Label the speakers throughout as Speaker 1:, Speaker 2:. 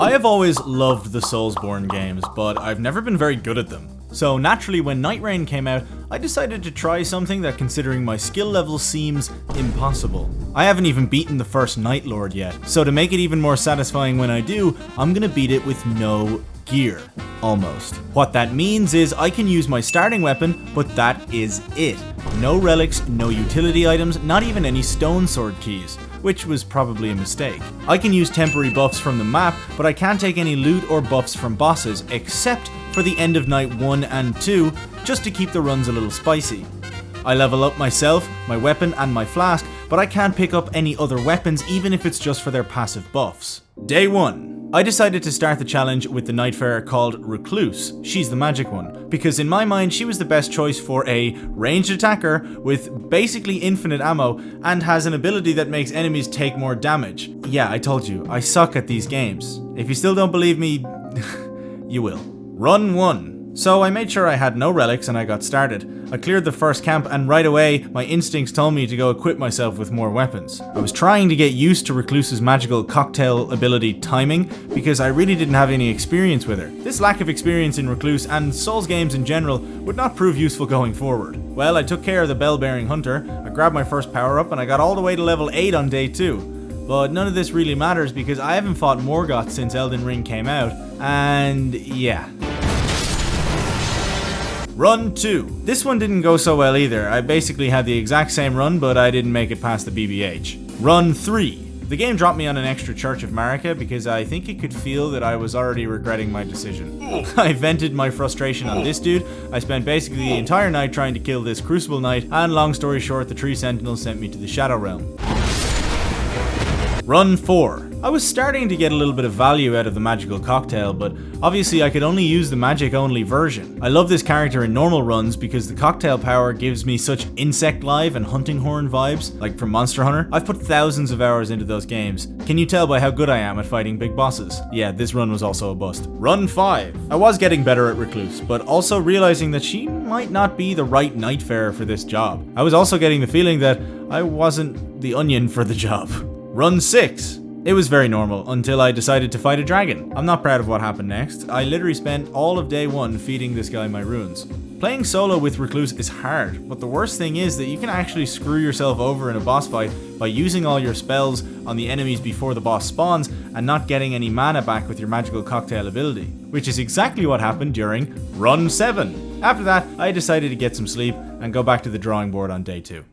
Speaker 1: I have always loved the Soulsborne games, but I've never been very good at them. So naturally, when Nightreign came out, I decided to try something that, considering my skill level, seems impossible. I haven't even beaten the first Nightlord yet, so to make it even more satisfying when I do, I'm gonna beat it with no gear. Almost. What that means is I can use my starting weapon, but that is it. No relics, no utility items, not even any stone sword keys, which was probably a mistake. I can use temporary buffs from the map, but I can't take any loot or buffs from bosses, except for the end of night 1 and 2, just to keep the runs a little spicy. I level up myself, my weapon and my flask, but I can't pick up any other weapons even if it's just for their passive buffs. Day 1. I decided to start the challenge with the Nightfarer called Recluse. She's the magic one, because in my mind she was the best choice for a ranged attacker with basically infinite ammo and has an ability that makes enemies take more damage. Yeah, I told you, I suck at these games. If you still don't believe me, you will. Run 1. So I made sure I had no relics and I got started. I cleared the first camp and right away my instincts told me to go equip myself with more weapons. I was trying to get used to Recluse's magical cocktail ability timing because I really didn't have any experience with her. This lack of experience in Recluse and Souls games in general would not prove useful going forward. Well, I took care of the bell-bearing hunter, I grabbed my first power up and I got all the way to level 8 on day 2. But none of this really matters because I haven't fought Morgoth since Elden Ring came out, and yeah. Run 2. This one didn't go so well either. I basically had the exact same run, but I didn't make it past the BBH. Run 3. The game dropped me on an extra Church of Marika because I think it could feel that I was already regretting my decision. I vented my frustration on this dude. I spent basically the entire night trying to kill this Crucible Knight, and long story short, the Tree Sentinel sent me to the Shadow Realm. Run 4. I was starting to get a little bit of value out of the magical cocktail, but obviously I could only use the magic only version. I love this character in normal runs because the cocktail power gives me such Insect Live and Hunting Horn vibes, like from Monster Hunter. I've put thousands of hours into those games. Can you tell by how good I am at fighting big bosses? Yeah, this run was also a bust. Run 5. I was getting better at Recluse, but also realizing that she might not be the right Nightfarer for this job. I was also getting the feeling that I wasn't the onion for the job. Run 6. It was very normal until I decided to fight a dragon. I'm not proud of what happened next. I literally spent all of day 1 feeding this guy my runes. Playing solo with Recluse is hard, but the worst thing is that you can actually screw yourself over in a boss fight by using all your spells on the enemies before the boss spawns and not getting any mana back with your magical cocktail ability, which is exactly what happened during Run 7. After that, I decided to get some sleep and go back to the drawing board on day 2.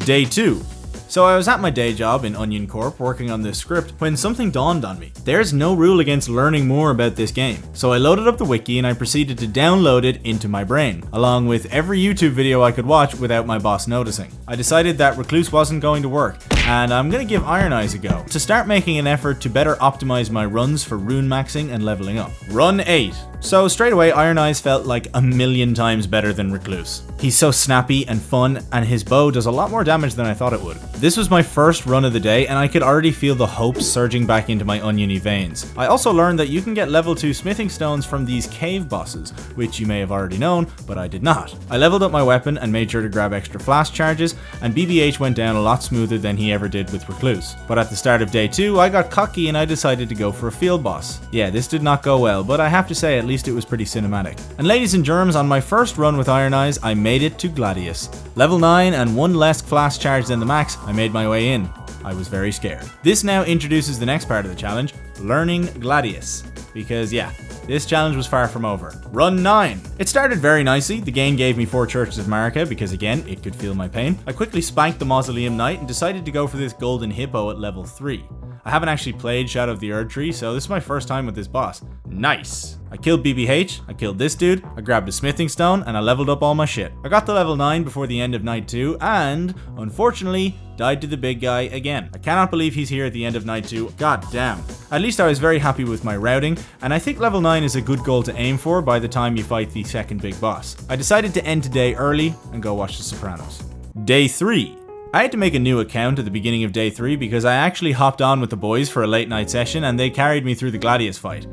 Speaker 1: Day 2. So I was at my day job in Onion Corp working on this script when something dawned on me. There's no rule against learning more about this game. So I loaded up the wiki and I proceeded to download it into my brain, along with every YouTube video I could watch without my boss noticing. I decided that Recluse wasn't going to work, and I'm gonna give Ironeyes a go, to start making an effort to better optimize my runs for rune maxing and leveling up. Run 8. So straight away, Ironeyes felt like a million times better than Recluse. He's so snappy and fun, and his bow does a lot more damage than I thought it would. This was my first run of the day, and I could already feel the hope surging back into my oniony veins. I also learned that you can get level 2 smithing stones from these cave bosses, which you may have already known, but I did not. I leveled up my weapon and made sure to grab extra flask charges, and BBH went down a lot smoother than he ever did with Recluse. But at the start of day 2, I got cocky and I decided to go for a field boss. Yeah, this did not go well, but I have to say at least it was pretty cinematic. And ladies and germs, on my first run with Ironeyes, I made it to Gladius. Level 9 and 1 less flask charge than the max, I made my way in. I was very scared. This now introduces the next part of the challenge, learning Gladius. Because yeah, this challenge was far from over. Run 9. It started very nicely. The game gave me 4 Churches of Marika because again, it could feel my pain. I quickly spanked the Mausoleum Knight and decided to go for this Golden Hippo at level 3. I haven't actually played Shadow of the Erdtree, so this is my first time with this boss. Nice. I killed BBH, I killed this dude, I grabbed a smithing stone, and I leveled up all my shit. I got to level 9 before the end of night 2, and, unfortunately, died to the big guy again. I cannot believe he's here at the end of night 2, god damn. At least I was very happy with my routing, and I think level 9 is a good goal to aim for by the time you fight the second big boss. I decided to end today early and go watch The Sopranos. Day 3. I had to make a new account at the beginning of day 3 because I actually hopped on with the boys for a late night session and they carried me through the Gladius fight.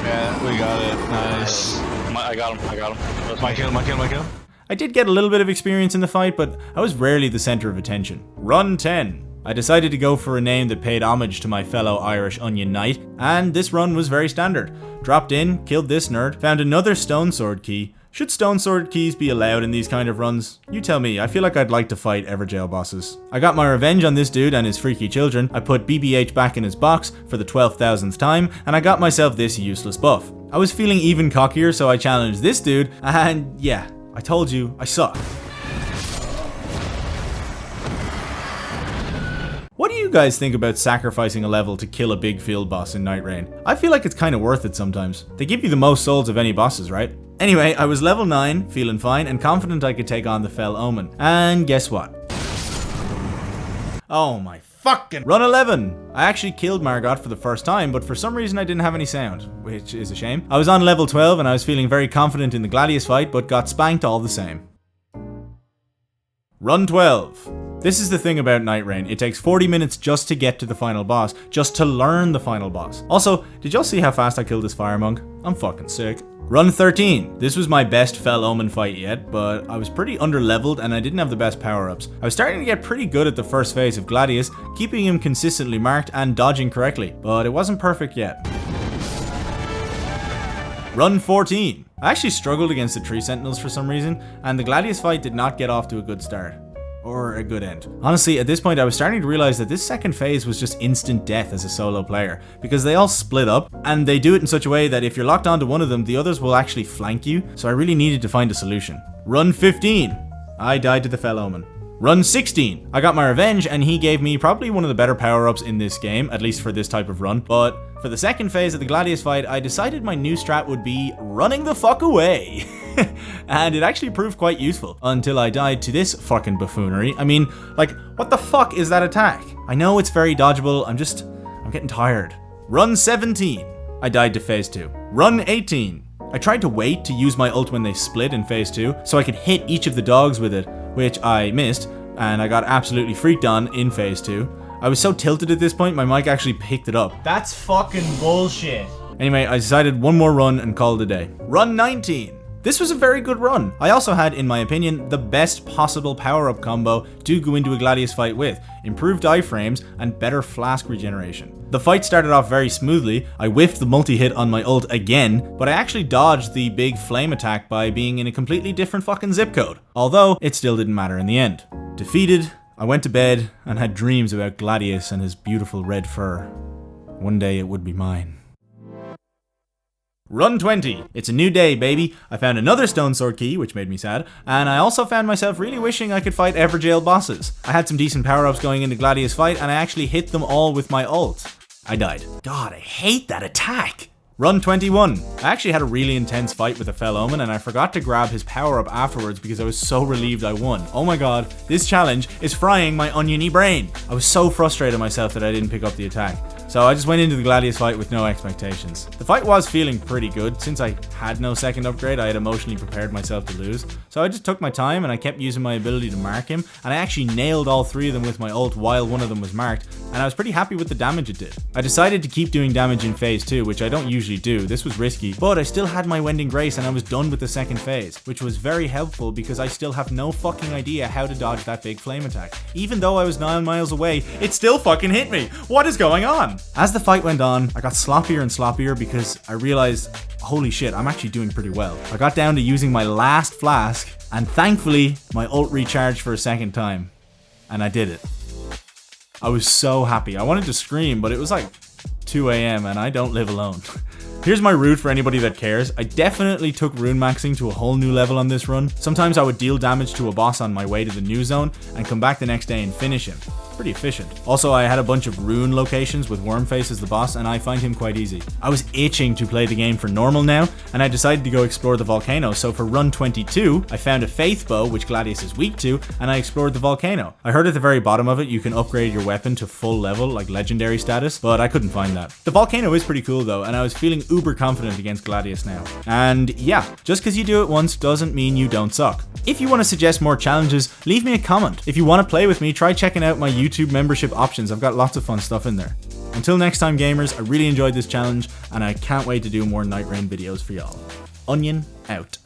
Speaker 2: Yeah, we got it. Nice.
Speaker 3: I got him.
Speaker 2: My kill.
Speaker 1: I did get a little bit of experience in the fight, but I was rarely the center of attention. Run 10. I decided to go for a name that paid homage to my fellow Irish Onion Knight, and this run was very standard. Dropped in, killed this nerd, found another stone sword key. Should stone sword keys be allowed in these kind of runs? You tell me, I feel like I'd like to fight Everjail bosses. I got my revenge on this dude and his freaky children. I put BBH back in his box for the 12,000th time, and I got myself this useless buff. I was feeling even cockier, so I challenged this dude, and yeah, I told you, I suck. What do you guys think about sacrificing a level to kill a big field boss in Nightraign? I feel like it's kind of worth it sometimes. They give you the most souls of any bosses, right? Anyway, I was level 9, feeling fine, and confident I could take on the Fell Omen. And guess what? Oh my fucking... Run 11! I actually killed Margot for the first time, but for some reason I didn't have any sound, which is a shame. I was on level 12 and I was feeling very confident in the Gladius fight, but got spanked all the same. Run 12. This is the thing about Nightraign, it takes 40 minutes just to get to the final boss, just to learn the final boss. Also, did y'all see how fast I killed this fire monk? I'm fucking sick. Run 13. This was my best Fell Omen fight yet, but I was pretty under-leveled and I didn't have the best power-ups. I was starting to get pretty good at the first phase of Gladius, keeping him consistently marked and dodging correctly, but it wasn't perfect yet. Run 14. I actually struggled against the tree sentinels for some reason, and the Gladius fight did not get off to a good start. Or a good end. Honestly, at this point I was starting to realize that this second phase was just instant death as a solo player, because they all split up, and they do it in such a way that if you're locked onto one of them, the others will actually flank you, so I really needed to find a solution. Run 15. I died to the Fell Omen. Run 16. I got my revenge, and he gave me probably one of the better power-ups in this game, at least for this type of run, but for the second phase of the Gladius fight, I decided my new strat would be running the fuck away. And it actually proved quite useful, until I died to this fucking buffoonery. I mean, like, what the fuck is that attack? I know it's very dodgeable, I'm getting tired. Run 17. I died to phase 2. Run 18. I tried to wait to use my ult when they split in phase 2, so I could hit each of the dogs with it, which I missed, and I got absolutely freaked on in phase 2. I was so tilted at this point, my mic actually picked it up. That's fucking bullshit. Anyway, I decided one more run and called it a day. Run 19. This was a very good run. I also had, in my opinion, the best possible power-up combo to go into a Gladius fight with. Improved iframes and better flask regeneration. The fight started off very smoothly. I whiffed the multi-hit on my ult again, but I actually dodged the big flame attack by being in a completely different fucking zip code. Although, it still didn't matter in the end. Defeated, I went to bed and had dreams about Gladius and his beautiful red fur. One day it would be mine. Run 20. It's a new day, baby. I found another stone sword key, which made me sad, and I also found myself really wishing I could fight Everjail bosses. I had some decent power-ups going into Gladius fight, and I actually hit them all with my ult. I died. God, I hate that attack. Run 21. I actually had a really intense fight with a Fell Omen, and I forgot to grab his power-up afterwards because I was so relieved I won. Oh my god, this challenge is frying my oniony brain. I was so frustrated at myself that I didn't pick up the attack. So I just went into the Gladius fight with no expectations. The fight was feeling pretty good. Since I had no second upgrade, I had emotionally prepared myself to lose. So I just took my time and I kept using my ability to mark him, and I actually nailed all three of them with my ult while one of them was marked, and I was pretty happy with the damage it did. I decided to keep doing damage in phase 2, which I don't usually do. This was risky, but I still had my Wending Grace and I was done with the second phase, which was very helpful because I still have no fucking idea how to dodge that big flame attack. Even though I was 9 miles away, it still fucking hit me. What is going on? As the fight went on, I got sloppier and sloppier because I realized, holy shit, I'm actually doing pretty well. I got down to using my last flask, and thankfully, my ult recharged for a second time. And I did it. I was so happy. I wanted to scream, but it was like 2 AM and I don't live alone. Here's my route for anybody that cares. I definitely took rune maxing to a whole new level on this run. Sometimes I would deal damage to a boss on my way to the new zone and come back the next day and finish him. Pretty efficient. Also, I had a bunch of rune locations with Wormface as the boss, and I find him quite easy. I was itching to play the game for normal now, and I decided to go explore the volcano, so for run 22, I found a Faith Bow, which Gladius is weak to, and I explored the volcano. I heard at the very bottom of it you can upgrade your weapon to full level, like legendary status, but I couldn't find that. The volcano is pretty cool though, and I was feeling uber confident against Gladius now. And yeah, just because you do it once doesn't mean you don't suck. If you want to suggest more challenges, leave me a comment. If you want to play with me, try checking out my YouTube membership options. I've got lots of fun stuff in there. Until next time, gamers, I really enjoyed this challenge, and I can't wait to do more Nightraign videos for y'all. Onion out.